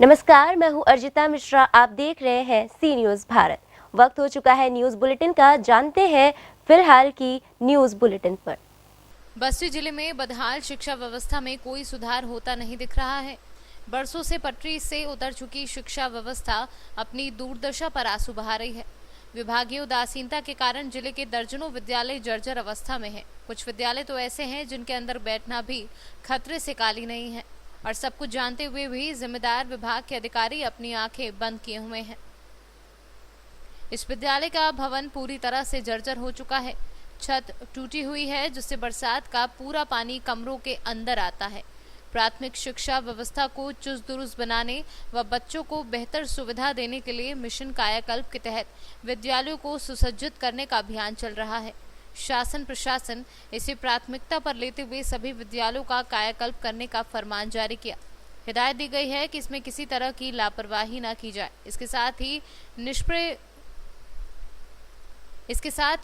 नमस्कार, मैं हूं अर्जिता मिश्रा। आप देख रहे हैं सी न्यूज़ भारत। वक्त हो चुका है न्यूज़ बुलेटिन का। जानते हैं फिलहाल की न्यूज़ बुलेटिन पर। बस्ती जिले में बदहाल शिक्षा व्यवस्था में कोई सुधार होता नहीं दिख रहा है। बरसों से पटरी से उतर चुकी शिक्षा व्यवस्था अपनी दुर्दशा पर आंसू बहा रही है। विभागीय उदासीनता के कारण जिले के दर्जनों विद्यालय जर्जर अवस्था में हैं। कुछ विद्यालय तो ऐसे हैं जिनके अंदर बैठना भी खतरे से काली नहीं है, और सब कुछ जानते हुए भी जिम्मेदार विभाग के अधिकारी अपनी आंखें बंद किए हुए हैं। इस विद्यालय का भवन पूरी तरह से जर्जर हो चुका है। छत टूटी हुई है, जिससे बरसात का पूरा पानी कमरों के अंदर आता है। प्राथमिक शिक्षा व्यवस्था को चुस्त दुरुस्त बनाने व बच्चों को बेहतर सुविधा देने के लिए मिशन कायाकल्प के तहत विद्यालयों को सुसज्जित करने का अभियान चल रहा है। शासन प्रशासन इसे प्राथमिकता पर लेते हुए सभी विद्यालयों का कायाकल्प करने का फरमान जारी किया। हिदायत दी गई है कि इसमें किसी तरह की लापरवाही न की जाए। इसके साथ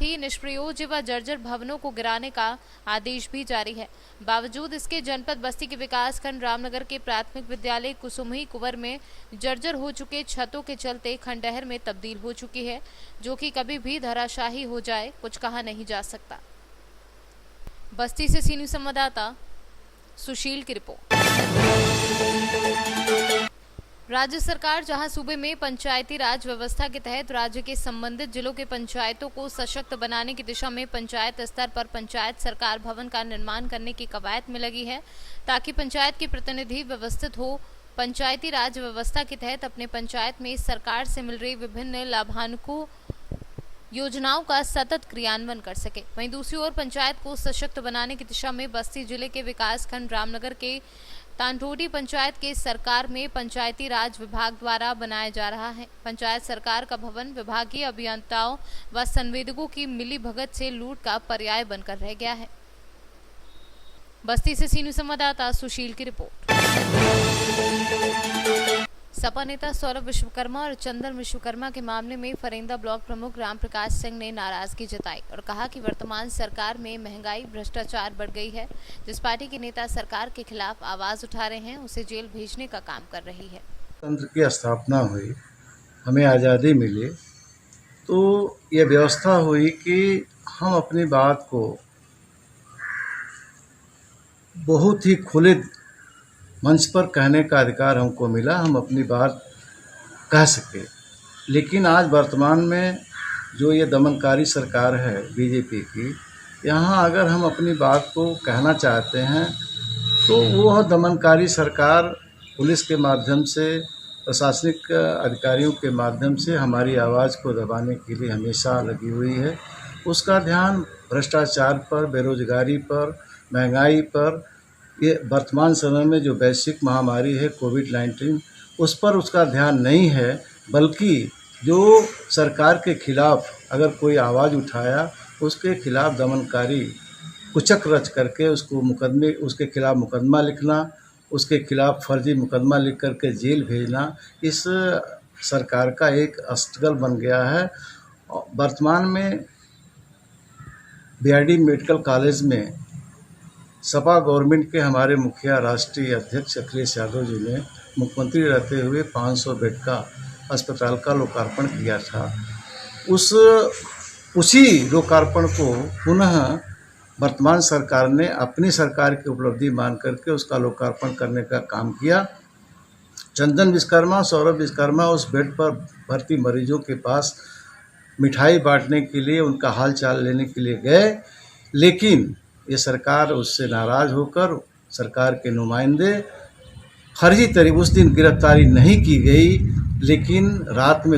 ही निष्प्रयोज्य व जर्जर भवनों को गिराने का आदेश भी जारी है। बावजूद इसके जनपद बस्ती के विकासखंड रामनगर के प्राथमिक विद्यालय कुसुमही कुंवर में जर्जर हो चुके छतों के चलते खंडहर में तब्दील हो चुकी है, जो कि कभी भी धराशायी हो जाए कुछ कहा नहीं जा सकता। बस्ती से सी न्यूज़ संवाददाता सुशील की रिपोर्ट। राज्य सरकार जहां सूबे में पंचायती राज व्यवस्था के तहत राज्य के संबंधित जिलों के पंचायतों को सशक्त बनाने की दिशा में पंचायत स्तर पर पंचायत सरकार भवन का निर्माण करने की कवायद में लगी है, ताकि पंचायत के प्रतिनिधि व्यवस्थित हो पंचायती राज व्यवस्था के तहत अपने पंचायत में सरकार से मिल रही विभिन्न लाभान्वितों योजनाओं का सतत क्रियान्वयन कर सके। वहीं दूसरी ओर पंचायत को सशक्त बनाने की दिशा में बस्ती जिले के विकासखंड रामनगर के तांटोटी पंचायत के सरकार में पंचायती राज विभाग द्वारा बनाया जा रहा है। पंचायत सरकार का भवन विभागीय अभियंताओं व संवेदकों की मिली भगत से लूट का पर्याय बनकर रह गया है। बस्ती से सी न्यूज़ संवाददाता सुशील की रिपोर्ट। सपा नेता सौरभ विश्वकर्मा और चंदन विश्वकर्मा के मामले में फरेंदा ब्लॉक प्रमुख राम प्रकाश सिंह ने नाराजगी जताई और कहा कि वर्तमान सरकार में महंगाई भ्रष्टाचार बढ़ गई है। जिस पार्टी के नेता सरकार के खिलाफ आवाज उठा रहे हैं, उसे जेल भेजने का काम कर रही है। तंत्र की स्थापना हुई, हमें आज़ादी मिली, तो ये व्यवस्था हुई कि हम अपनी बात को बहुत ही खुले मंच पर कहने का अधिकार हमको मिला, हम अपनी बात कह सके। लेकिन आज वर्तमान में जो ये दमनकारी सरकार है बीजेपी की, यहाँ अगर हम अपनी बात को कहना चाहते हैं तो वो दमनकारी सरकार पुलिस के माध्यम से, प्रशासनिक अधिकारियों के माध्यम से हमारी आवाज़ को दबाने के लिए हमेशा लगी हुई है। उसका ध्यान भ्रष्टाचार पर, बेरोजगारी पर, महंगाई पर, ये वर्तमान समय में जो वैश्विक महामारी है कोविड-19, उस पर उसका ध्यान नहीं है, बल्कि जो सरकार के खिलाफ अगर कोई आवाज़ उठाया उसके खिलाफ दमनकारी कुचक रच करके उसके खिलाफ मुकदमा लिखना, उसके खिलाफ फर्जी मुकदमा लिख करके जेल भेजना, इस सरकार का एक अस्ट्रगल बन गया है। वर्तमान में बीआरडी मेडिकल कॉलेज में सपा गवर्नमेंट के हमारे मुखिया राष्ट्रीय अध्यक्ष अखिलेश यादव जी ने मुख्यमंत्री रहते हुए 500 बेड का अस्पताल का लोकार्पण किया था। उसी लोकार्पण को पुनः वर्तमान सरकार ने अपनी सरकार की उपलब्धि मान करके उसका लोकार्पण करने का काम किया। चंदन विश्वकर्मा, सौरभ विश्वकर्मा उस बेड पर भर्ती मरीजों के पास मिठाई बांटने के लिए, उनका हाल चाल लेने के लिए गए, लेकिन ये सरकार उससे नाराज़ होकर सरकार के नुमाइंदे फर्जी तरीके, उस दिन गिरफ्तारी नहीं की गई, लेकिन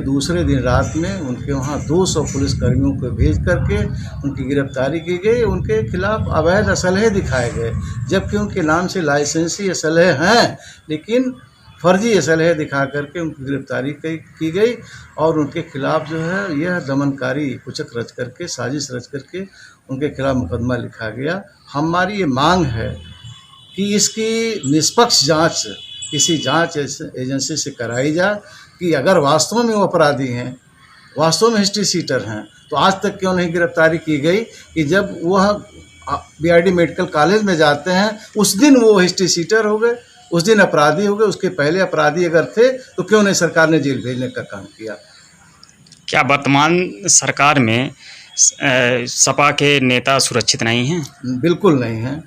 दूसरे दिन रात में उनके वहाँ 200 पुलिसकर्मियों को भेज करके उनकी गिरफ्तारी की गई। उनके खिलाफ अवैध असलहे दिखाए गए, जबकि उनके नाम से लाइसेंसी असलहे हैं, लेकिन फर्जी असलहे दिखा करके उनकी गिरफ्तारी की गई और उनके खिलाफ जो है यह दमनकारी कुचक रच करके, साजिश रच करके उनके खिलाफ मुकदमा लिखा गया। हमारी ये मांग है कि इसकी निष्पक्ष जांच किसी जांच एजेंसी से कराई जाए कि अगर वास्तव में वो अपराधी हैं, वास्तव में हिस्ट्री सीटर हैं, तो आज तक क्यों नहीं गिरफ्तारी की गई कि जब वह बीआरडी मेडिकल कॉलेज में जाते हैं उस दिन वो हिस्ट्री सीटर हो गए, उस दिन अपराधी हो गए, उसके पहले अपराधी अगर थे तो क्यों नहीं सरकार ने जेल भेजने का काम किया। क्या वर्तमान सरकार में सपा के नेता सुरक्षित नहीं हैं? बिल्कुल नहीं है।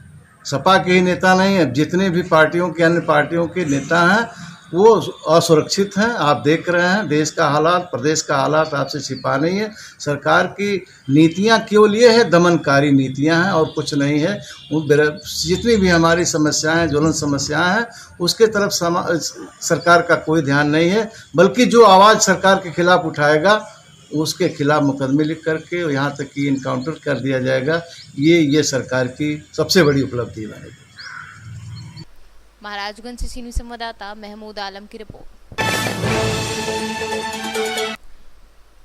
सपा के ही नेता नहीं है, जितने भी पार्टियों के अन्य पार्टियों के नेता हैं वो असुरक्षित हैं। आप देख रहे हैं देश का हालात, प्रदेश का हालात आपसे छिपा नहीं है। सरकार की नीतियां केवल ये है, दमनकारी नीतियां हैं और कुछ नहीं है। जितनी भी हमारी समस्याएं, ज्वलन समस्याएं हैं, उसके तरफ सरकार का कोई ध्यान नहीं है, बल्कि जो आवाज़ सरकार के खिलाफ उठाएगा उसके खिलाफ मुकदमे लिख करके यहाँ तक कि इनकाउंटर कर दिया जाएगा। ये सरकार की सबसे बड़ी उपलब्धि बनेगी। महाराजगंज से सीनियर संवाददाता महमूद आलम की रिपोर्ट।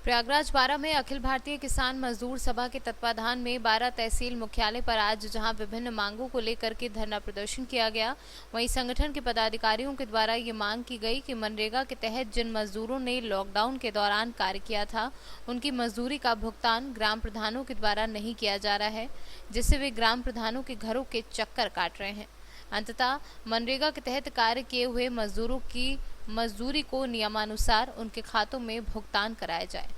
प्रयागराज 12 में अखिल भारतीय किसान मजदूर सभा के तत्वाधान में 12 तहसील मुख्यालय पर आज जहां विभिन्न मांगों को लेकर के धरना प्रदर्शन किया गया, वहीं संगठन के पदाधिकारियों के द्वारा ये मांग की गई कि मनरेगा के तहत जिन मजदूरों ने लॉकडाउन के दौरान कार्य किया था उनकी मजदूरी का भुगतान ग्राम प्रधानों के द्वारा नहीं किया जा रहा है, जिससे वे ग्राम प्रधानों के घरों के चक्कर काट रहे हैं। अंततः मनरेगा के तहत कार्य किए हुए मजदूरों की मजदूरी को नियमानुसार उनके खातों में भुगतान कराया जाए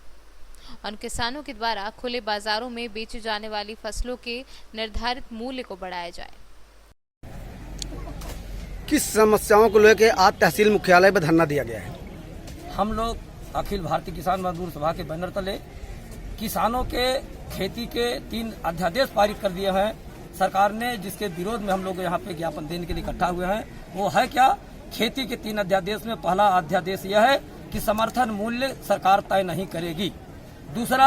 और किसानों के द्वारा खुले बाजारों में बेची जाने वाली फसलों के निर्धारित मूल्य को बढ़ाया जाए। किस समस्याओं को लेकर आज तहसील मुख्यालय पर धरना दिया गया है? हम लोग अखिल भारतीय किसान मजदूर सभा के बैनर तले किसानों के खेती के 3 अध्यादेश पारित कर दिए हैं सरकार ने, जिसके विरोध में हम लोग यहाँ पे ज्ञापन देने के लिए इकट्ठा हुए हैं। वो है क्या? खेती के 3 अध्यादेश में पहला अध्यादेश यह है कि समर्थन मूल्य सरकार तय नहीं करेगी। दूसरा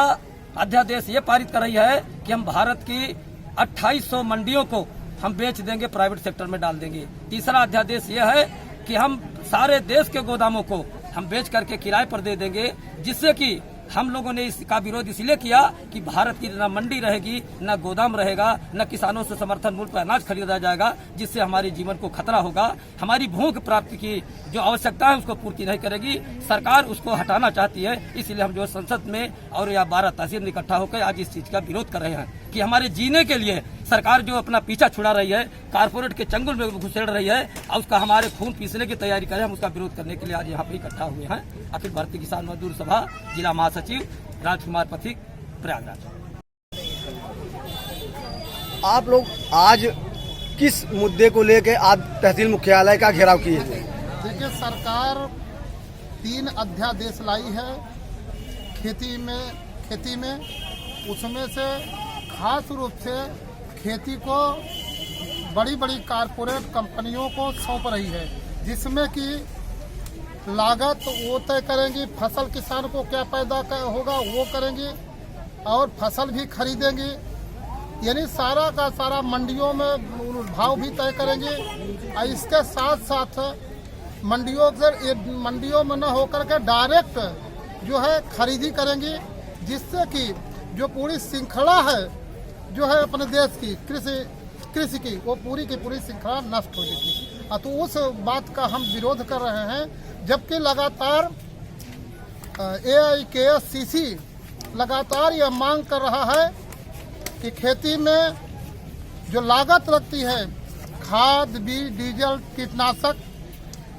अध्यादेश ये पारित कर रही है कि हम भारत की 2800 मंडियों को हम बेच देंगे, प्राइवेट सेक्टर में डाल देंगे। तीसरा अध्यादेश ये है कि हम सारे देश के गोदामों को हम बेच करके किराए पर दे देंगे, जिससे कि हम लोगों ने इसका विरोध इसलिए किया कि भारत की न मंडी रहेगी, न गोदाम रहेगा, न किसानों से समर्थन मूल्य पर अनाज खरीदा जाएगा, जिससे हमारे जीवन को खतरा होगा। हमारी भूख प्राप्ति की जो आवश्यकता है उसको पूर्ति नहीं करेगी। सरकार उसको हटाना चाहती है, इसलिए हम जो संसद में और या 12 तहसील में इकट्ठा होकर आज इस चीज का विरोध कर रहे हैं कि हमारे जीने के लिए सरकार जो अपना पीछा छुड़ा रही है, कारपोरेट के चंगुल में घुसेड़ रही है और उसका हमारे खून पीसने की तैयारी करे, हम उसका विरोध करने के लिए आज यहाँ पे इकट्ठा हुए हैं। अखिल भारतीय किसान मजदूर सभा जिला महासचिव राजकुमार पथिक, प्रयागराज। आप लोग आज किस मुद्दे को लेकर आज तहसील मुख्यालय का घेराव किए थे? देखिए, सरकार 3 अध्यादेश लाई है खेती में उसमें से खास रूप से खेती को बड़ी बड़ी कारपोरेट कंपनियों को सौंप रही है, जिसमें कि लागत वो तय करेंगी, फसल किसान को क्या पैदा होगा वो करेंगी और फसल भी खरीदेंगी, यानी सारा का सारा मंडियों में भाव भी तय करेंगे। और इसके साथ साथ मंडियों में न होकर के डायरेक्ट जो है खरीदी करेंगी, जिससे कि जो पूरी श्रृंखला है जो है अपने देश की कृषि की, वो पूरी की पूरी श्रृंखला नष्ट हो जाएगी। तो उस बात का हम विरोध कर रहे हैं, जबकि लगातार AIKSCC लगातार यह मांग कर रहा है कि खेती में जो लागत लगती है, खाद, बीज, डीजल, कीटनाशक,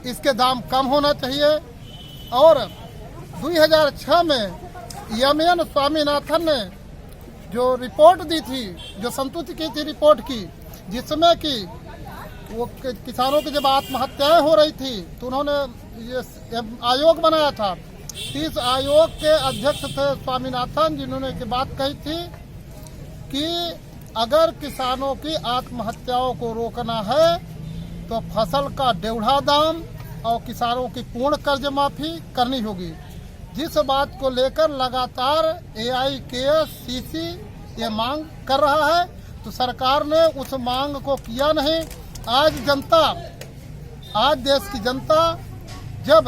इसके दाम कम होना चाहिए। और 2006 में MN स्वामीनाथन ने जो रिपोर्ट दी थी, जो संतुष्ट की थी रिपोर्ट की, जिसमें कि वो किसानों की जब आत्महत्याएं हो रही थी तो उन्होंने ये आयोग बनाया था। इस आयोग के अध्यक्ष थे स्वामीनाथन, जिन्होंने की बात कही थी कि अगर किसानों की आत्महत्याओं को रोकना है तो फसल का डेढ़ा दाम और किसानों की पूर्ण कर्ज माफी करनी होगी। जिस बात को लेकर लगातार AIKSCC ये मांग कर रहा है, तो सरकार ने उस मांग को किया नहीं। आज देश की जनता जब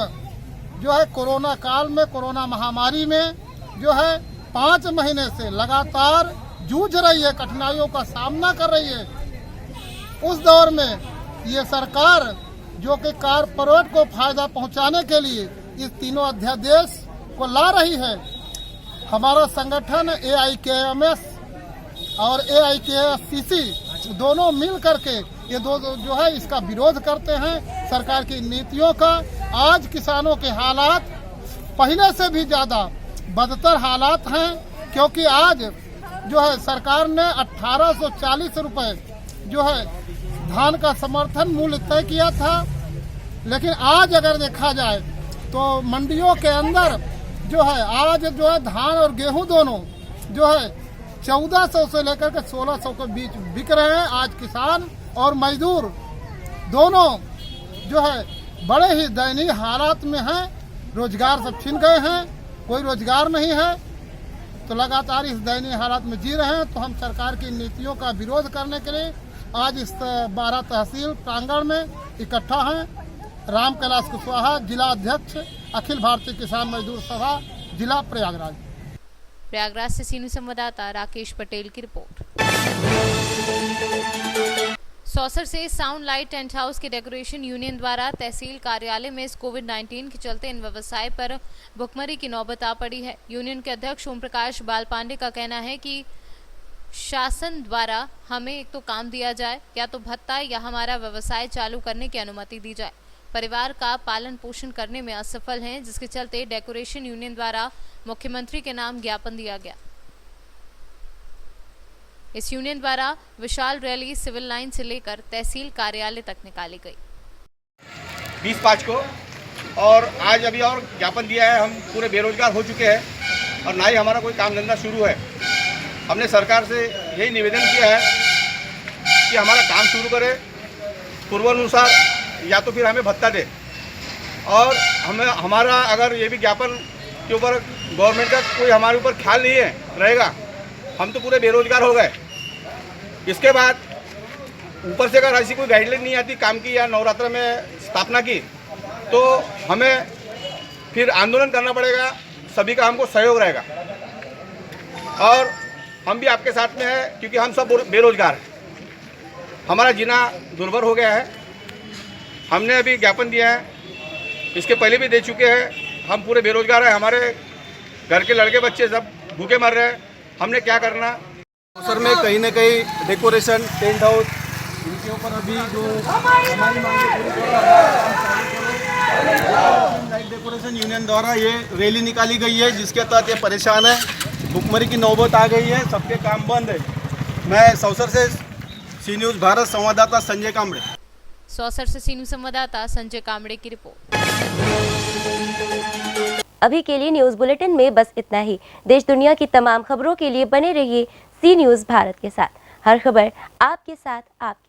जो है कोरोना काल में, कोरोना महामारी में जो है 5 महीने से लगातार जूझ रही है, कठिनाइयों का सामना कर रही है, उस दौर में ये सरकार जो कि कारपोरेट को फायदा पहुंचाने के लिए इस तीनों अध्यादेश को ला रही है। हमारा संगठन AIKMS और AIKSCC दोनों मिल करके ये दो जो है इसका विरोध करते हैं सरकार की नीतियों का। आज किसानों के हालात पहले से भी ज़्यादा बदतर हालात हैं, क्योंकि आज जो है सरकार ने 1840 रुपए जो है धान का समर्थन मूल्य तय किया था, लेकिन आज अगर देखा जाए तो मंडियों के अंदर जो है आज जो है धान और गेहूं दोनों जो है 1400 से लेकर के 1600 के बीच बिक रहे हैं। आज किसान और मजदूर दोनों जो है बड़े ही दयनीय हालात में हैं। रोजगार सब छिन गए हैं, कोई रोजगार नहीं है, तो लगातार इस दयनीय हालात में जी रहे हैं। तो हम सरकार की नीतियों का विरोध करने के लिए आज इस 12 तहसील प्रांगण में इकट्ठा हैं। राम कैलाश कुशवाहा, जिला अध्यक्ष, अखिल भारतीय किसान मजदूर सभा, जिला प्रयागराज। प्रयागराज से सीनियर संवाददाता राकेश पटेल की रिपोर्ट। सौसर से साउंड लाइट टेंट हाउस के डेकोरेशन यूनियन द्वारा तहसील कार्यालय में इस कोविड-19 के चलते इन व्यवसाय पर भुखमरी की नौबत आ पड़ी है। यूनियन के अध्यक्ष ओम प्रकाश बाल पांडे का कहना है कि शासन द्वारा हमें एक तो काम दिया जाए, या तो भत्ता या हमारा व्यवसाय चालू करने की अनुमति दी जाए। परिवार का पालन पोषण करने में असफल हैं, जिसके चलते डेकोरेशन यूनियन द्वारा मुख्यमंत्री के नाम ज्ञापन दिया गया। इस यूनियन द्वारा विशाल रैली सिविल लाइन से लेकर तहसील कार्यालय तक निकाली गई। 20/5 को और आज अभी और ज्ञापन दिया है। हम पूरे बेरोजगार हो चुके हैं और ना ही हमारा कोई काम धंधा शुरू है। हमने सरकार से यही निवेदन किया है कि हमारा काम शुरू करे, पूर्वानुसार या तो फिर हमें भत्ता दे। और हमें हमारा अगर ये भी ज्ञापन के ऊपर गवर्नमेंट का कोई हमारे ऊपर ख्याल नहीं है रहेगा, हम तो पूरे बेरोजगार हो गए। इसके बाद ऊपर से अगर ऐसी कोई गाइडलाइन नहीं आती काम की या नवरात्र में स्थापना की, तो हमें फिर आंदोलन करना पड़ेगा। सभी का हमको सहयोग रहेगा और हम भी आपके साथ में हैं, क्योंकि हम सब बेरोजगार हैं। हमारा जीना दुर्भर हो गया है। हमने अभी ज्ञापन दिया है, इसके पहले भी दे चुके हैं। हम पूरे बेरोजगार हैं, हमारे घर के लड़के बच्चे सब भूखे मर रहे हैं। हमने क्या करना। सर में कहीं ना कहीं डेकोरेशन टेंट हाउस इनके ऊपर अभी जो हमारी मांगे पूरी कर रहा है। लाइट डेकोरेशन यूनियन द्वारा ये रैली निकाली गई है, जिसके तहत ये परेशान है। भुखमरी की नौबत आ गई है, सबके काम बंद है। मैं सौसर से सी न्यूज़ भारत संवाददाता संजय कामड़े। सौसर से सी न्यूज़ संवाददाता संजय कामड़े की रिपोर्ट। अभी के लिए न्यूज़ बुलेटिन में बस इतना ही। देश दुनिया की तमाम खबरों के लिए बने रहिए सी न्यूज़ भारत के साथ। हर खबर आपके साथ, आपके